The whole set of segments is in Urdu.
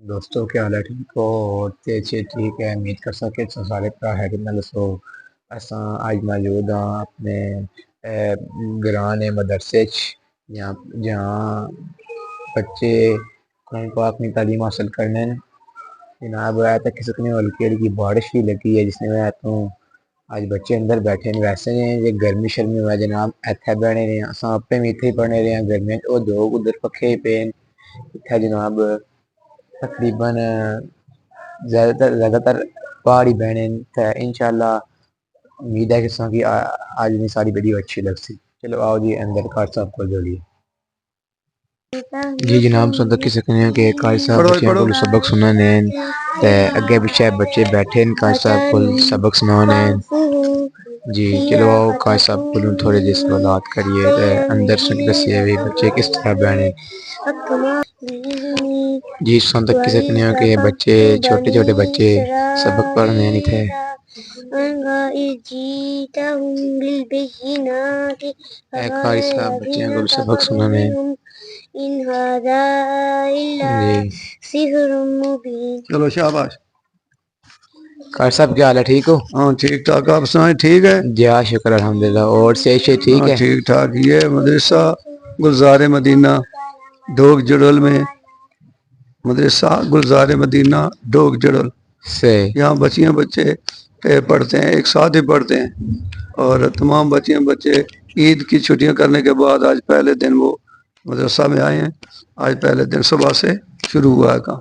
دوستوں کیا حال ہے ٹھیک ہو اچھے ٹھیک ہے امید کر سکے سارے بھرا ہے کہ میں دسو اساں اج موجود ہاں اپنے گران مدرسے جہاں بچے قرآن پاک میں تعلیم حاصل کرنے جناب آیا تک کسی ہلکی ہلکی بارش بھی لگی ہے جس نے میں تو آج بچے اندر بیٹھے ہیں ویسے ہیں یہ گرمی شرمی ہوا جناب ایتھے بہنے رہے ہیں اساں اپنے بھی ایتھے پڑھنے رہے ہیں گرمی وہ دو ادھر پکھے پے اتھا جناب تقریباً زیادہ تر پہاڑی بہنے انشاءاللہ امید ہے کہ آج میں ساری ویڈیو اچھی لگ سی چلو آؤ جی اندر کار صاحب کو جوڑیے جی جناب سن کی سکتے ہیں کہ قاری صاحب بچیاں کو سبق سنانے تے اگے پیچھے بچے بیٹھے ہیں قاری صاحب کو سبق سنانے جی چلو آؤ قاری صاحب کو تھوڑے جی سوالات کریے تے اندر سن دسیے بھی بچے کس طرح بہنے جی سن تک کی سکتے ہیں کہ بچے چھوٹے چھوٹے بچے سبق پڑھنے نہیں تھے قاری صاحب بچیاں کو سبق سنانے چلو شاباش قاری صاحب کیا حال ہے ٹھیک ہو ہاں ٹھیک ٹھاک آپ سنائیں ٹھیک ہے جی ہاں شکر الحمدللہ اور صحت ٹھیک ہاں ہے ٹھیک ٹھاک یہ مدرسہ گلزار مدینہ ڈوگ جڑل میں مدرسہ گلزار مدینہ ڈوگ جڑل صحیح یہاں بچیاں بچے پڑھتے ہیں ایک ساتھ ہی پڑھتے ہیں اور تمام بچیاں بچے عید کی چھٹیاں کرنے کے بعد آج پہلے دن وہ مدرسہ میں آئے ہیں آج پہلے دن صبح سے شروع ہوا ہے کام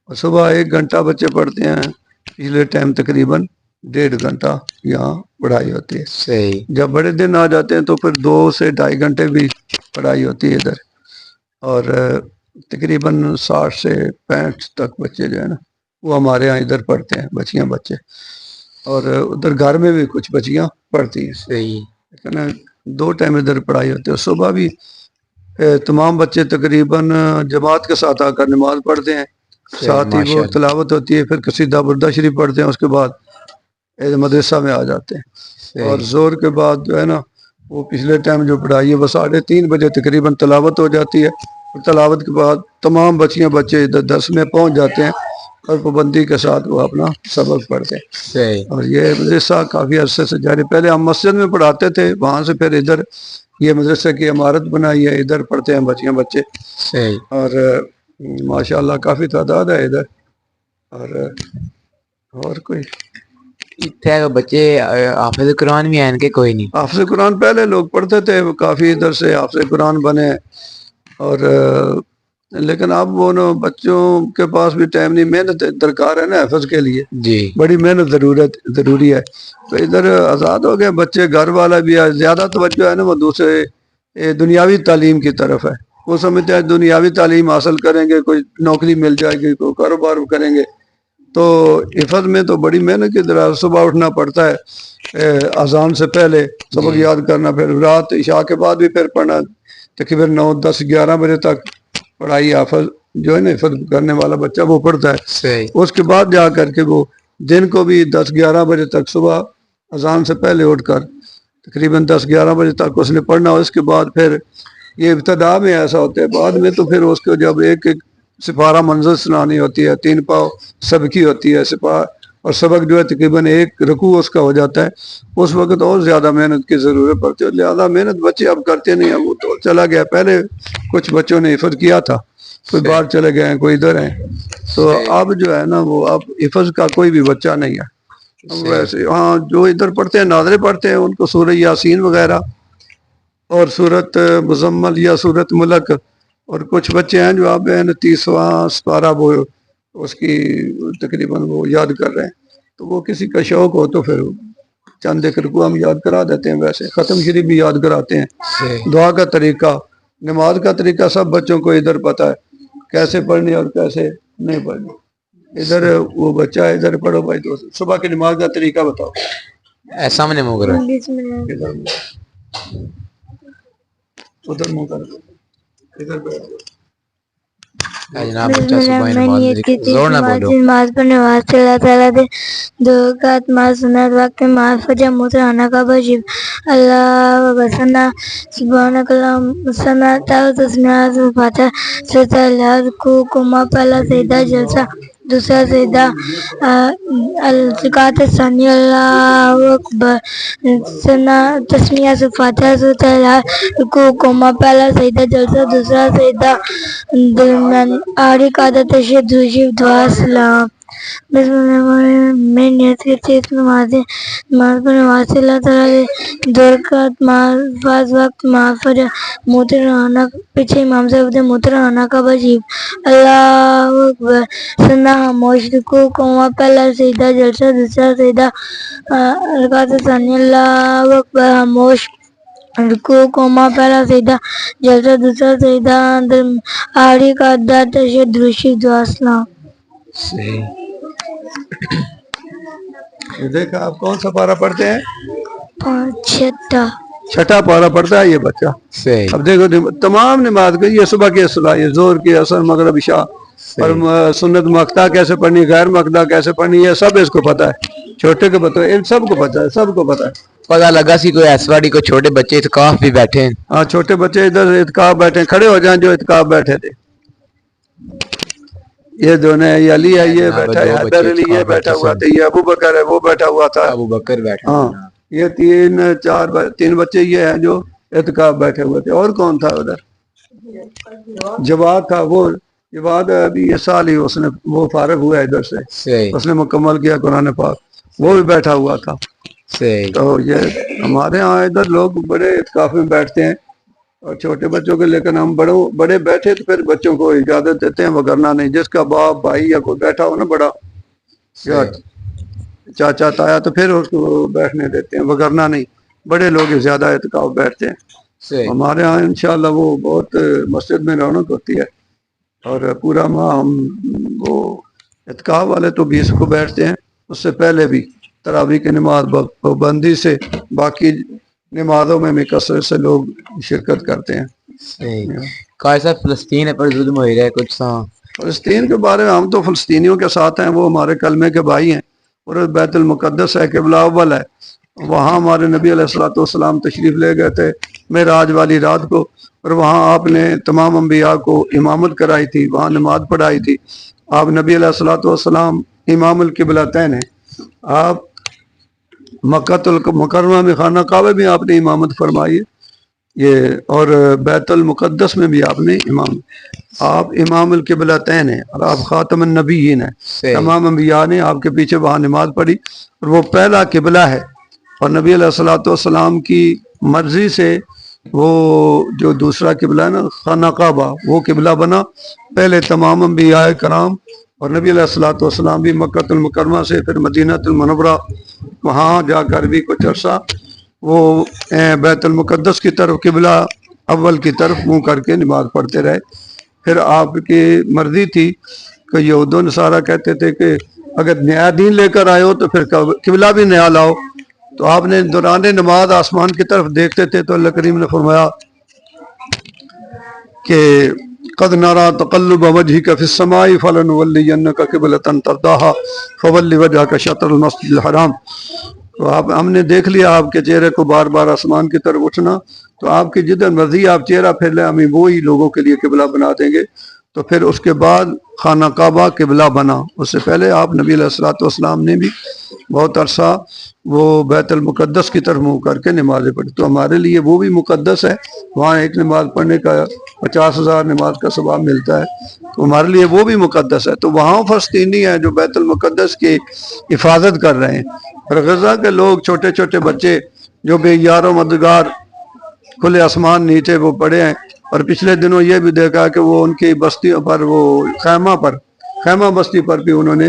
اور صبح 1 گھنٹہ بچے پڑھتے ہیں پچھلے ٹائم تقریباً 1.5 گھنٹہ یہاں پڑھائی ہوتی ہے صحیح جب بڑے دن آ جاتے ہیں تو پھر 2 سے 2.5 گھنٹے بھی پڑھائی ہوتی ہے ادھر اور تقریباً 60 سے 65 تک بچے جو ہے نا وہ ہمارے یہاں ادھر پڑھتے ہیں بچیاں بچے اور ادھر گھر میں بھی کچھ بچیاں پڑھتی ہیں صحیح لیکن 2 ٹائم ادھر پڑھائی ہوتی ہے صبح بھی تمام بچے تقریباً جماعت کے ساتھ آ کر نماز پڑھتے ہیں صحیح ساتھ ہی وہ ماشاءاللہ تلاوت ہوتی ہے پھر قصیدہ بردہ شریف پڑھتے ہیں اس کے بعد مدرسہ میں آ جاتے ہیں اور صحیح زور کے بعد جو ہے نا وہ پچھلے ٹائم جو پڑھائی ہے وہ 3:30 بجے تقریباً تلاوت ہو جاتی ہے اور تلاوت کے بعد تمام بچیاں بچے ادھر 10 میں پہنچ جاتے ہیں اور پابندی کے ساتھ وہ اپنا سبق پڑھتے ہیں صحیح اور یہ مدرسہ کافی عرصے سے جاری پہلے ہم مسجد میں پڑھاتے تھے وہاں سے پھر ادھر یہ مدرسے کی عمارت بنائی ہے ادھر پڑھتے ہیں بچیاں بچے صحیح اور ماشاءاللہ کافی تعداد ہے ادھر اور کوئی اتھے بچے حافظ قرآن بھی ہیں کہ کوئی نہیں حافظ قرآن پہلے لوگ پڑھتے تھے کافی ادھر سے حافظ قرآن بنے اور لیکن اب وہ بچوں کے پاس بھی ٹائم نہیں محنت درکار ہے نا حفظ کے لیے جی بڑی محنت ضروری ہے تو ادھر آزاد ہو گئے بچے گھر والا بھی ہے زیادہ توجہ ہے نا وہ دوسرے دنیاوی تعلیم کی طرف ہے وہ سمجھتے ہیں دنیاوی تعلیم حاصل کریں گے کوئی نوکری مل جائے گی کوئی کاروبار کریں گے تو حفظ میں تو بڑی محنت کی طرح صبح اٹھنا پڑتا ہے اذان سے پہلے سبق جی یاد کرنا پھر رات عشاء کے بعد بھی پھر پڑھنا تقریباً 9 10 11 بجے تک پڑھائی حافظ جو ہے نا حفظ کرنے والا بچہ وہ پڑھتا ہے صحیح اس کے بعد جا کر کے وہ دن کو بھی 10 11 بجے تک صبح اذان سے پہلے اٹھ کر تقریباً 10 11 بجے تک اس نے پڑھنا اس کے بعد پھر یہ ابتدا میں ایسا ہوتا ہے بعد میں تو پھر اس کو جب ایک سپارہ منزل سنانی ہوتی ہے 3 پاؤ سبکی ہوتی ہے اور سبق جو ہے تقریباً 1 رکوع اس کا ہو جاتا ہے اس وقت اور زیادہ محنت کی ضرورت پڑتی ہے لہذا محنت بچے اب کرتے نہیں ہیں وہ تو چلا گیا پہلے کچھ بچوں نے حفظ کیا تھا کوئی صحیح باہر چلے گئے ہیں کوئی ادھر ہیں تو صحیح اب جو ہے نا وہ اب حفظ کا کوئی بھی بچہ نہیں ہے صحیح ویسے ہاں جو ادھر پڑھتے ہیں ناظرے پڑھتے ہیں ان کو سورہ یاسین وغیرہ اور سورت مزمل یا سورت ملک اور کچھ بچے ہیں جو آپ 30واں سپارہ وہ اس کی تقریباً وہ یاد کر رہے ہیں تو وہ کسی کا شوق ہو تو پھر چند ایک رکوع ہم یاد کرا دیتے ہیں ویسے ختم شریف بھی یاد کراتے ہیں صحیح دعا کا طریقہ نماز کا طریقہ سب بچوں کو ادھر پتہ ہے کیسے پڑھنی اور کیسے نہیں پڑھنی ادھر صحیح وہ بچہ ہے ادھر پڑھو بھائی تو صبح کی نماز کا طریقہ بتاؤ ایسا میں نے منہ کرا ادھر ادھر منہ کر ادھر بیٹھ جناب بسم بچہ اللہ صبح میں نماز نیت کی تھی زور نہ بولو. نماز پڑھنے واسطے اللہ تعالیٰ دے دو رکعت نماز سنت وقت نماز فجر موترانا کا بجیب اللہ وسنا سبحانک اللہم سنا تاو تسمیات فاتح ستا اللہ کو ما پہلا سیدہ جلسہ دوسرا سیدہ الزکات ثانی اللہ اکبر سنا تسمیہ سے فاتحہ ستا اللہ کو ما پہلا سیدہ جلسہ دوسرا سیدہ درمیان آری قادر تشہد دوشیف دعا سلام. بسم اللہ الرحمن الرحیم. میں نیت کرتی اس نماز پڑھنے واسطے اللہ تعالیٰ دو رکعت نماز فرض وقت نماز فجر موترانا پیچھے امام صاحب دے موترانا کا بجیب اللہ اکبر سنا خاموش رکوع قوما پہلا سجدہ جلسہ دوسرا سجدہ رکعت ثانی اللہ اکبر خاموش رکوع قوما پہلا سجدہ جلسہ دوسرا سجدہ آری قادر تشہد دوشیف دعا سلام. صحیح. یہ دیکھا آپ کون سا پارہ پڑھتے ہیں؟ چھٹا. چھٹا پارہ پڑھتا ہے یہ بچہ. صحیح. اب دیکھو تمام نماز کی یہ صبح کی صلاح یہ زور کی عصر مغرب عشاء اور سنت مقطع کیسے پڑھنی غیر مقطع کیسے پڑھنی یہ سب اس کو پتا ہے. چھوٹے کو پتا ہے ان سب کو پتا ہے سب کو پتا ہے. پتا لگا سی کوئی ایسواڑی کو چھوٹے بچے اعتکاف بھی بیٹھے ہیں. ہاں چھوٹے بچے ادھر اعتکاف بیٹھے کھڑے ہو جائیں جو اعتکاف بیٹھے تھے. یہ دونوں یہ علی ہے یہ بیٹھا ہے حیدر علی یہ بیٹھا ہوا تھا یہ ابو بکر ہے وہ بیٹھا ہوا تھا ابو بکر بیٹھا. ہاں یہ تین بچے یہ ہیں جو اعتکاف بیٹھے ہوئے تھے. اور کون تھا ادھر؟ جواد تھا وہ جواد ابھی یہ سال ہی اس نے وہ فارغ ہوا ادھر سے صحیح. اس نے مکمل کیا قرآن پاک وہ بھی بیٹھا ہوا تھا. صحیح. تو یہ ہمارے ہاں ادھر لوگ بڑے اعتکاف میں بیٹھتے ہیں اور چھوٹے بچوں کے لیکن ہم بڑے بیٹھے تو پھر بچوں کو اجازت دیتے ہیں وگرنہ نہیں. جس کا باپ بھائی یا کوئی بیٹھا ہو نا بڑا یا چاچا تایا تو پھر اس کو بیٹھنے دیتے ہیں وگرنہ نہیں. بڑے لوگ زیادہ اعتکاف بیٹھتے ہیں. صحیح. ہمارے ہاں انشاءاللہ وہ بہت مسجد میں رونق ہوتی ہے اور پورا ماہ ہم وہ اعتکاف والے تو 20 کو بیٹھتے ہیں. اس سے پہلے بھی تراویح کی نماز پابندی سے باقی نمازوں میں بھی کثرت سے لوگ شرکت کرتے ہیں. صحیح. قائد صاحب فلسطین پر ظلم ہو رہا ہے کچھ سا فلسطین کے بارے میں ہم تو فلسطینیوں کے ساتھ ہیں وہ ہمارے کلمے کے بھائی ہیں اور بیت المقدس ہے قبلہ اول ہے. وہاں ہمارے نبی علیہ الصلوۃ والسلام تشریف لے گئے تھے معراج والی رات کو اور وہاں آپ نے تمام انبیاء کو امامت کرائی تھی وہاں نماز پڑھائی تھی. آپ نبی علیہ الصلوۃ والسلام امام القبلتین ہیں. آپ مکہ المکرمہ میں خانہ کعبہ میں آپ نے امامت فرمائی یہ اور بیت المقدس میں بھی آپ نے آپ امام القبلتین ہیں اور آپ خاتم النبیین ہیں. تمام انبیاء نے آپ کے پیچھے وہاں نماز پڑھی اور وہ پہلا قبلہ ہے اور نبی علیہ الصلوۃ والسلام کی مرضی سے وہ جو دوسرا قبلہ ہے نا خانہ کعبہ وہ قبلہ بنا. پہلے تمام انبیاء کرام اور نبی علیہ الصلوۃ والسلام بھی مکہ المکرمہ سے پھر مدینہ المنورہ وہاں جا کر بھی کچھ عرصہ وہ بیت المقدس کی طرف قبلہ اول کی طرف منہ کر کے نماز پڑھتے رہے. پھر آپ کی مرضی تھی کہ یہود و نصارہ کہتے تھے کہ اگر نیا دین لے کر آئے ہو تو پھر قبلہ بھی نیا لاؤ. تو آپ نے دوران نماز آسمان کی طرف دیکھتے تھے تو اللہ کریم نے فرمایا کہ قد نرى تقلب وجهك في السماء فلنولينك قبلة ترضاها فول وجهك شطر المسجد الحرام. تو ہم نے دیکھ لیا آپ کے چہرے کو بار بار آسمان کی طرف اٹھنا تو آپ کی جدھر مرضی آپ چہرہ پھیر لیں ہمیں وہی لوگوں کے لیے قبلہ بنا دیں گے. تو پھر اس کے بعد خانہ کعبہ قبلہ بنا. اس سے پہلے آپ نبی علیہ الصلوۃ والسلام نے بھی بہت عرصہ وہ بیت المقدس کی طرف منہ کر کے نمازیں پڑھی. تو ہمارے لیے وہ بھی مقدس ہے. وہاں ایک نماز پڑھنے کا 50,000 نماز کا ثواب ملتا ہے تو ہمارے لیے وہ بھی مقدس ہے. تو وہاں فلسطینی ہیں جو بیت المقدس کی حفاظت کر رہے ہیں اور غزہ کے لوگ چھوٹے چھوٹے بچے جو بے یار و مددگار کھلے آسمان نیچے وہ پڑے ہیں. اور پچھلے دنوں یہ بھی دیکھا کہ وہ ان کی بستیوں پر وہ خیمہ بستی پر بھی انہوں نے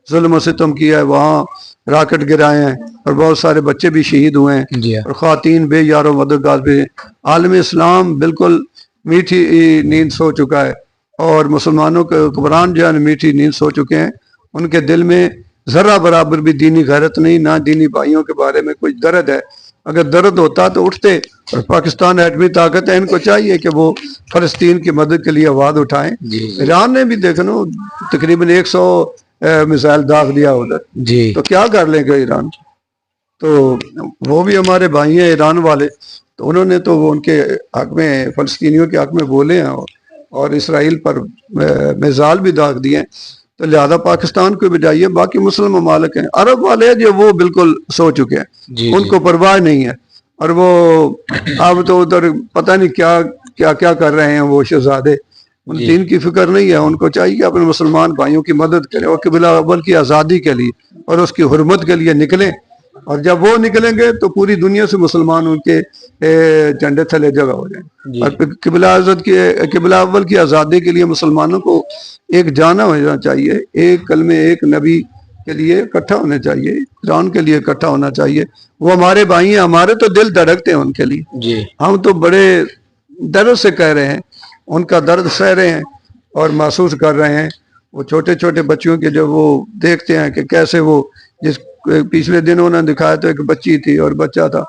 ظلم و ستم کیا ہے. وہاں راکٹ گرائے ہیں اور بہت سارے بچے بھی شہید ہوئے ہیں اور خواتین بے یار و مددگار بھی ہیں. عالم اسلام بالکل میٹھی نیند سو چکا ہے اور مسلمانوں کے حکمران جو ہے میٹھی نیند سو چکے ہیں. ان کے دل میں ذرہ برابر بھی دینی غیرت نہیں نہ دینی بھائیوں کے بارے میں کچھ درد ہے. اگر درد ہوتا تو اٹھتے. اور پاکستان ایٹمی طاقت ہے, ان کو چاہیے کہ وہ فلسطین کی مدد کے لیے آواز اٹھائیں. ایران نے بھی دیکھنا تقریباً 100 میزائل داغ دیا ادھر, تو کیا کر لیں گے ایران. تو وہ بھی ہمارے بھائی ہیں ایران والے, تو انہوں نے تو وہ ان کے حق میں, فلسطینیوں کے حق میں بولے ہیں اور اسرائیل پر میزائل بھی داغ دیے ہیں. تو لہذا پاکستان کو بجائیے, باقی مسلم ممالک ہیں, عرب والے جو وہ بالکل سو چکے ہیں, ان کو پرواہ نہیں ہے. اور وہ اب تو ادھر پتہ نہیں کیا کر رہے ہیں وہ شہزادے, ان دین کی فکر نہیں ہے. ان کو چاہیے کہ اپنے مسلمان بھائیوں کی مدد کریں اور قبلہ اول کی آزادی کے لیے اور اس کی حرمت کے لیے نکلیں. اور جب وہ نکلیں گے تو پوری دنیا سے مسلمان ان کے جھنڈے تھلے جگہ ہو جائیں. اور قبلہ اول کی آزادی کے لیے مسلمانوں کو ایک جانا ہونا چاہیے, ایک کلمے ایک نبی کے لیے اکٹھا ہونا چاہیے, قرآن کے لیے اکٹھا ہونا چاہیے. وہ ہمارے بھائی ہیں, ہمارے تو دل دھڑکتے ہیں ان کے لیے. ہم تو بڑے درد سے کہہ رہے ہیں, ان کا درد سہ رہے ہیں اور محسوس کر رہے ہیں. وہ چھوٹے چھوٹے بچوں کے جب وہ دیکھتے ہیں کہ کیسے وہ, جس پچھلے دن انہوں نے دکھایا تو ایک بچی تھی اور بچہ تھا,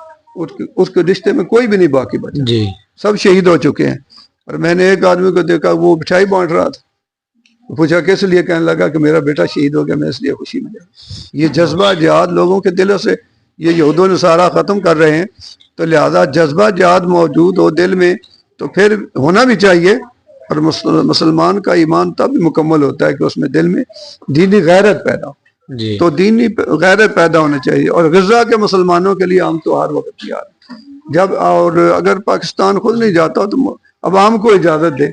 اس کے رشتے میں کوئی بھی نہیں باقی بچا, سب شہید ہو چکے ہیں. اور میں نے ایک آدمی کو دیکھا وہ مٹھائی بانٹ رہا تھا, پوچھا کس لیے, کہنے لگا کہ میرا بیٹا شہید ہو گیا, میں اس لیے خوشی میں. یہ جذبہ جہاد لوگوں کے دلوں سے یہ یہود و نصارہ ختم کر رہے ہیں. تو لہذا جذبہ جہاد موجود ہو دل میں تو پھر ہونا بھی چاہیے. اور مسلمان کا ایمان تب مکمل ہوتا ہے کہ اس میں دل میں دینی غیرت پیدا ہو. تو دینی غیرت پیدا ہونا چاہیے. اور غزہ کے مسلمانوں کے لیے ہم تو ہر وقت تیار ہیں. جب اور اگر پاکستان خود نہیں جاتا تو عوام کو اجازت دے,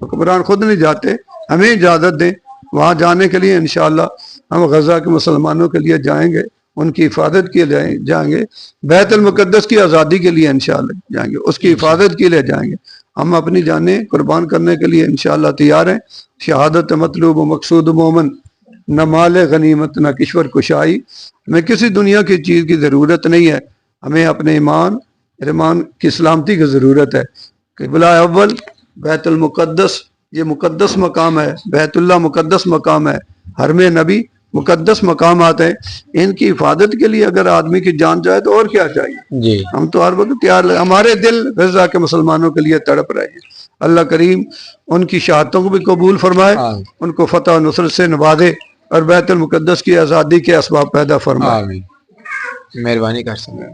حکمران خود نہیں جاتے, ہمیں اجازت دیں وہاں جانے کے لیے. انشاءاللہ ہم غزہ کے مسلمانوں کے لیے جائیں گے, ان کی حفاظت کے لیے جائیں گے, بیت المقدس کی آزادی کے لیے انشاءاللہ جائیں گے, اس کی حفاظت کے لیے جائیں گے. ہم اپنی جانیں قربان کرنے کے لیے انشاءاللہ تیار ہیں. شہادت مطلوب و مقصود مومن, نہ مال غنیمت نہ کشور کشائی. ہمیں کسی دنیا کی چیز کی ضرورت نہیں ہے, ہمیں اپنے ایمان کی سلامتی کی ضرورت ہے. قبلہ اول بیت المقدس یہ مقدس مقام ہے, بیت اللہ مقدس مقام ہے, حرم نبی مقدس مقامات ہیں. ان کی حفاظت کے لیے اگر آدمی کی جان جائے تو اور کیا چاہیے. ہم تو ہر وقت تیار, ہمارے دل غزہ کے مسلمانوں کے لیے تڑپ رہے ہیں. اللہ کریم ان کی شہادتوں کو بھی قبول فرمائے, ان کو فتح و نصرت سے نوازے اور بیت المقدس کی آزادی کے اسباب پیدا فرمائے. مہربانی کر سکتے.